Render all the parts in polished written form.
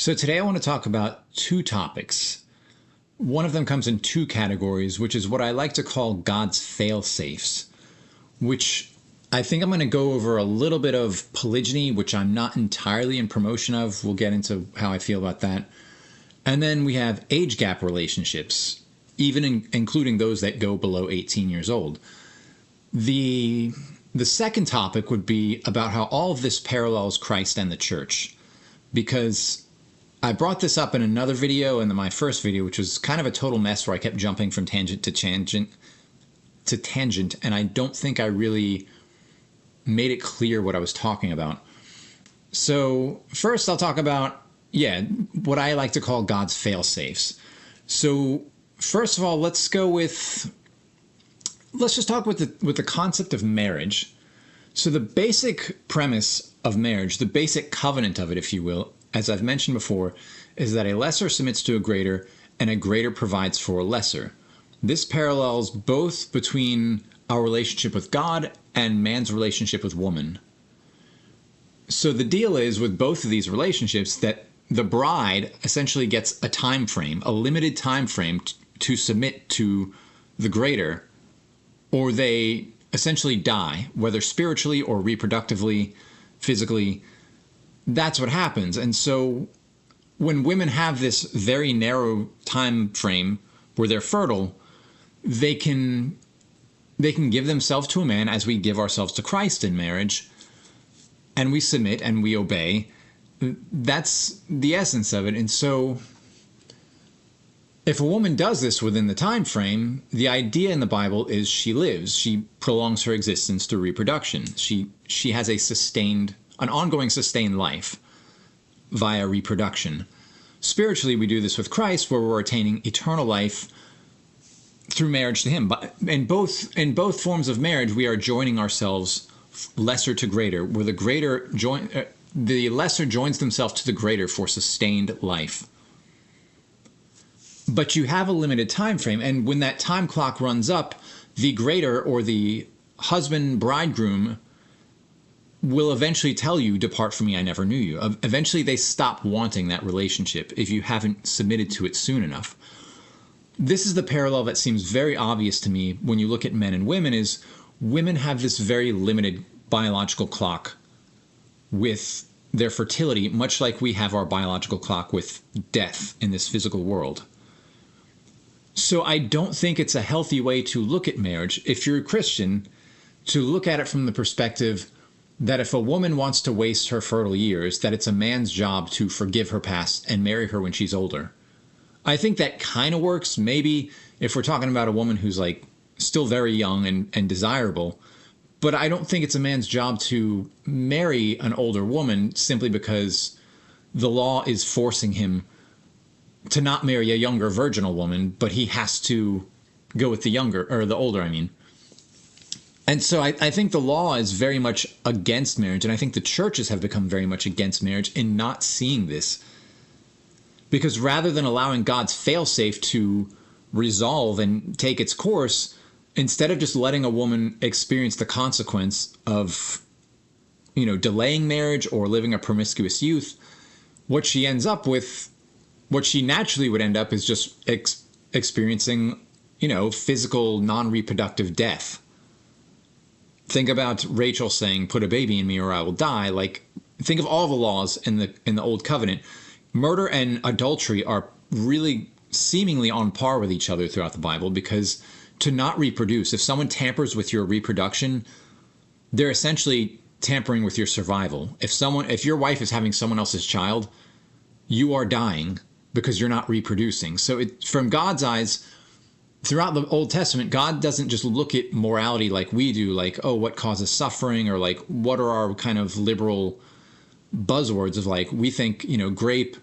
So today I want to talk about two topics. One of them comes in two categories, which is what I like to call God's fail-safes, which I think I'm going to go over a little bit of polygyny, which I'm not entirely in promotion of. We'll get into how I feel about that. And then we have age gap relationships, including those that go below 18 years old. The second topic would be about how all of this parallels Christ and the church, because I brought this up in another video, in my first video, which was kind of a total mess where I kept jumping from tangent to tangent, and I don't think I really made it clear what I was talking about. So first I'll talk about, what I like to call God's fail-safes. So first of all, let's just talk with the concept of marriage. So the basic premise of marriage, the basic covenant of it, if you will, as I've mentioned before, is that a lesser submits to a greater and a greater provides for a lesser. This parallels both between our relationship with God and man's relationship with woman. So the deal is with both of these relationships that the bride essentially gets a time frame, a limited time frame to submit to the greater, or they essentially die, whether spiritually or reproductively, physically. That's what happens. And so when women have this very narrow time frame where they're fertile, they can give themselves to a man as we give ourselves to Christ in marriage, and we submit and we obey. That's the essence of it. And so if a woman does this within the time frame, the idea in the Bible is she lives. She prolongs her existence through reproduction. She has an ongoing sustained life via reproduction. Spiritually, we do this with Christ, where we're attaining eternal life through marriage to Him. But in both forms of marriage, we are joining ourselves lesser to greater, where the lesser joins themselves to the greater for sustained life. But you have a limited time frame, and when that time clock runs up, the greater, or the husband bridegroom, will eventually tell you, "Depart from me, I never knew you." Eventually they stop wanting that relationship if you haven't submitted to it soon enough. This is the parallel that seems very obvious to me when you look at men and women, is women have this very limited biological clock with their fertility, much like we have our biological clock with death in this physical world. So I don't think it's a healthy way to look at marriage, if you're a Christian, to look at it from the perspective that if a woman wants to waste her fertile years, that it's a man's job to forgive her past and marry her when she's older. I think that kind of works, maybe if we're talking about a woman who's like still very young and desirable, but I don't think it's a man's job to marry an older woman simply because the law is forcing him to not marry a younger virginal woman, but he has to go with the older, I mean. And so I think the law is very much against marriage, and I think the churches have become very much against marriage in not seeing this. Because rather than allowing God's fail-safe to resolve and take its course, instead of just letting a woman experience the consequence of, delaying marriage or living a promiscuous youth, what she naturally would end up is just experiencing, physical non-reproductive death. Think about Rachel saying, "Put a baby in me or I will die." Like, think of all the laws in the Old Covenant. Murder and adultery are really seemingly on par with each other throughout the Bible, because to not reproduce, if someone tampers with your reproduction, they're essentially tampering with your survival. If your wife is having someone else's child, you are dying because you're not reproducing. So from God's eyes, throughout the Old Testament, God doesn't just look at morality like we do, like, oh, what causes suffering, or like, what are our kind of liberal buzzwords of like, we think, grape,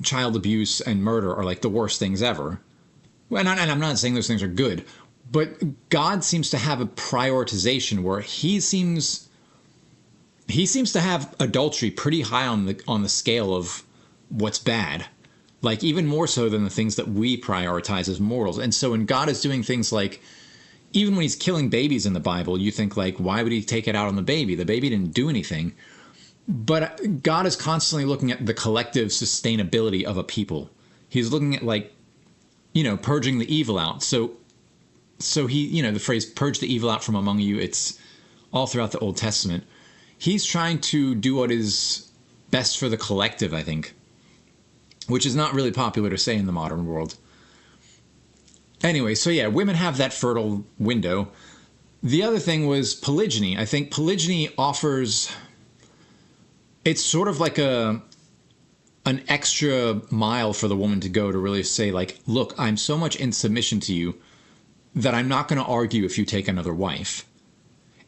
child abuse and murder are like the worst things ever. And I'm not saying those things are good, but God seems to have a prioritization where he seems to have adultery pretty high on the scale of what's bad. Like, even more so than the things that we prioritize as morals. And so when God is doing things like, even when he's killing babies in the Bible, you think like, why would he take it out on the baby? The baby didn't do anything. But God is constantly looking at the collective sustainability of a people. He's looking at, like, purging the evil out. So he, the phrase "purge the evil out from among you," it's all throughout the Old Testament. He's trying to do what is best for the collective, I think, which is not really popular to say in the modern world. Anyway, so yeah, women have that fertile window. The other thing was polygyny. I think polygyny offers, it's sort of like an extra mile for the woman to go to really say, like, look, I'm so much in submission to you that I'm not going to argue if you take another wife.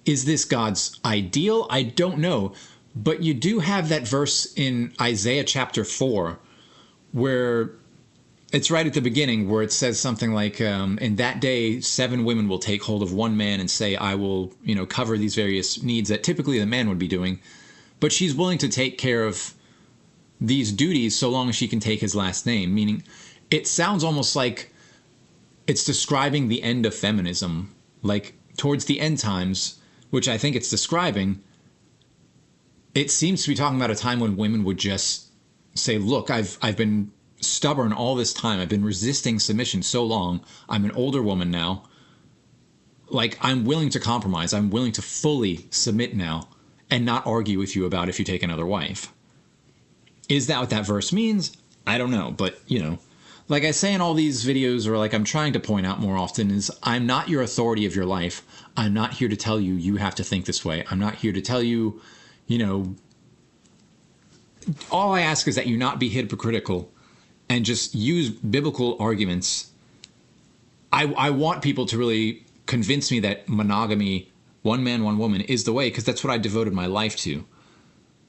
Is this God's ideal? I don't know. But you do have that verse in Isaiah chapter 4 where it's right at the beginning, where it says something like, in that day, 7 women will take hold of one man and say, I will, cover these various needs that typically the man would be doing. But she's willing to take care of these duties so long as she can take his last name. Meaning, it sounds almost like it's describing the end of feminism. Like, towards the end times, which I think it's describing, it seems to be talking about a time when women would just say, look, I've been stubborn all this time. I've been resisting submission so long. I'm an older woman now. Like, I'm willing to compromise. I'm willing to fully submit now and not argue with you about if you take another wife. Is that what that verse means? I don't know. But, like I say in all these videos, or like I'm trying to point out more often, is I'm not your authority of your life. I'm not here to tell you you have to think this way. I'm not here to tell you, all I ask is that you not be hypocritical and just use biblical arguments. I want people to really convince me that monogamy, one man, one woman, is the way, because that's what I devoted my life to.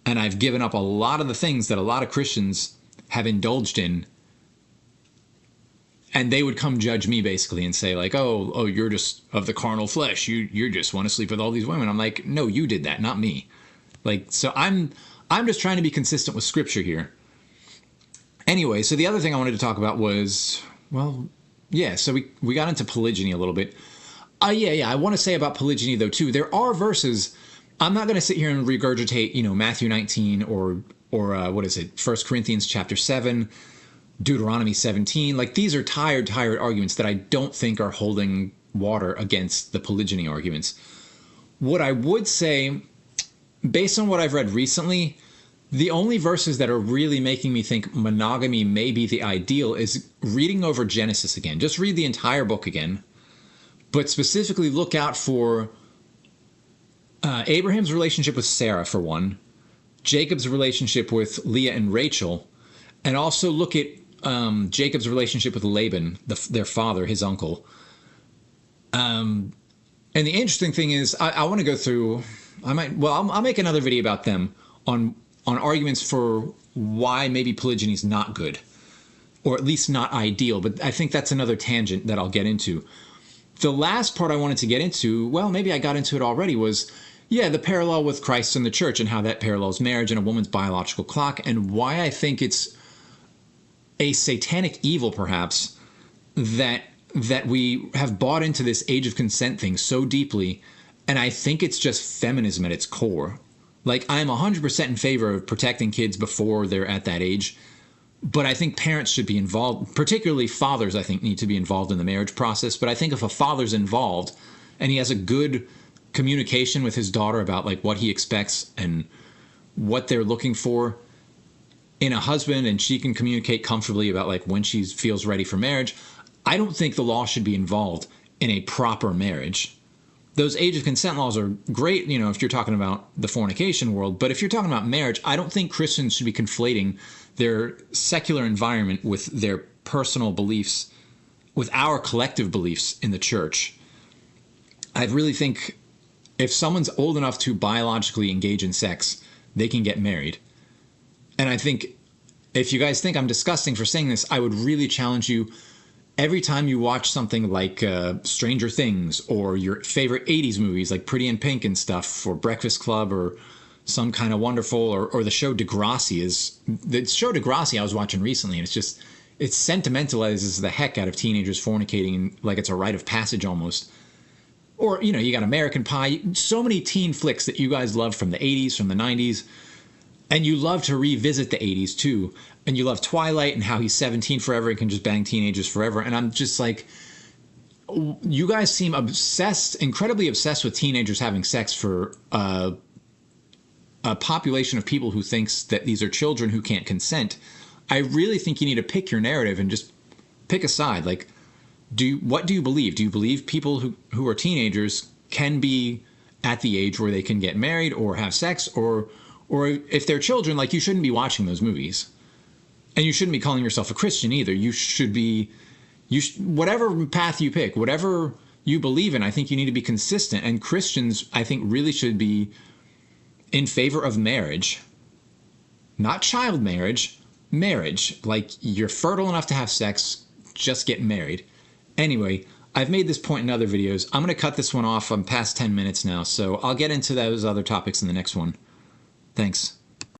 And I've given up a lot of the things that a lot of Christians have indulged in. And they would come judge me basically and say, like, oh, you're just of the carnal flesh. You just want to sleep with all these women. I'm like, no, you did that, not me. Like, so I'm just trying to be consistent with Scripture here. Anyway, so the other thing I wanted to talk about was, so we got into polygyny a little bit. I want to say about polygyny, though, too. There are verses. I'm not going to sit here and regurgitate, Matthew 19 or what is it, 1 Corinthians chapter 7, Deuteronomy 17. Like, these are tired arguments that I don't think are holding water against the polygyny arguments. What I would say, based on what I've read recently, the only verses that are really making me think monogamy may be the ideal is reading over Genesis again. Just read the entire book again. But specifically look out for Abraham's relationship with Sarah, for one, Jacob's relationship with Leah and Rachel, and also look at Jacob's relationship with Laban, their father, his uncle. And the interesting thing is, I want to go through, I'll make another video about them on arguments for why maybe polygyny is not good, or at least not ideal. But I think that's another tangent that I'll get into. The last part I wanted to get into, maybe I got into it already, was, the parallel with Christ and the church and how that parallels marriage and a woman's biological clock, and why I think it's a satanic evil, perhaps, that we have bought into this age of consent thing so deeply. And I think it's just feminism at its core. Like, I'm 100% in favor of protecting kids before they're at that age. But I think parents should be involved, particularly fathers, I think, need to be involved in the marriage process. But I think if a father's involved and he has a good communication with his daughter about, like, what he expects and what they're looking for in a husband, and she can communicate comfortably about, like, when she feels ready for marriage, I don't think the law should be involved in a proper marriage. Those age of consent laws are great, if you're talking about the fornication world. But if you're talking about marriage, I don't think Christians should be conflating their secular environment with their personal beliefs, with our collective beliefs in the church. I really think if someone's old enough to biologically engage in sex, they can get married. And I think if you guys think I'm disgusting for saying this, I would really challenge you, every time you watch something like Stranger Things, or your favorite 80s movies like Pretty in Pink and stuff, or Breakfast Club, or Some Kind of Wonderful, or the show Degrassi I was watching recently, and it sentimentalizes the heck out of teenagers fornicating, like it's a rite of passage almost. Or, you got American Pie, so many teen flicks that you guys love from the 80s, from the 90s. And you love to revisit the 80s too. And you love Twilight and how he's 17 forever and can just bang teenagers forever. And I'm just like, you guys seem obsessed, incredibly obsessed with teenagers having sex for a population of people who thinks that these are children who can't consent. I really think you need to pick your narrative and just pick a side. Like, what do you believe? Do you believe people who are teenagers can be at the age where they can get married or have sex, or if they're children, like, you shouldn't be watching those movies, and you shouldn't be calling yourself a Christian either. You should be, whatever path you pick, whatever you believe in, I think you need to be consistent. And Christians, I think, really should be in favor of marriage, not child marriage, marriage. Like, you're fertile enough to have sex, just get married. Anyway, I've made this point in other videos. I'm going to cut this one off. I'm past 10 minutes now, so I'll get into those other topics in the next one. Thanks.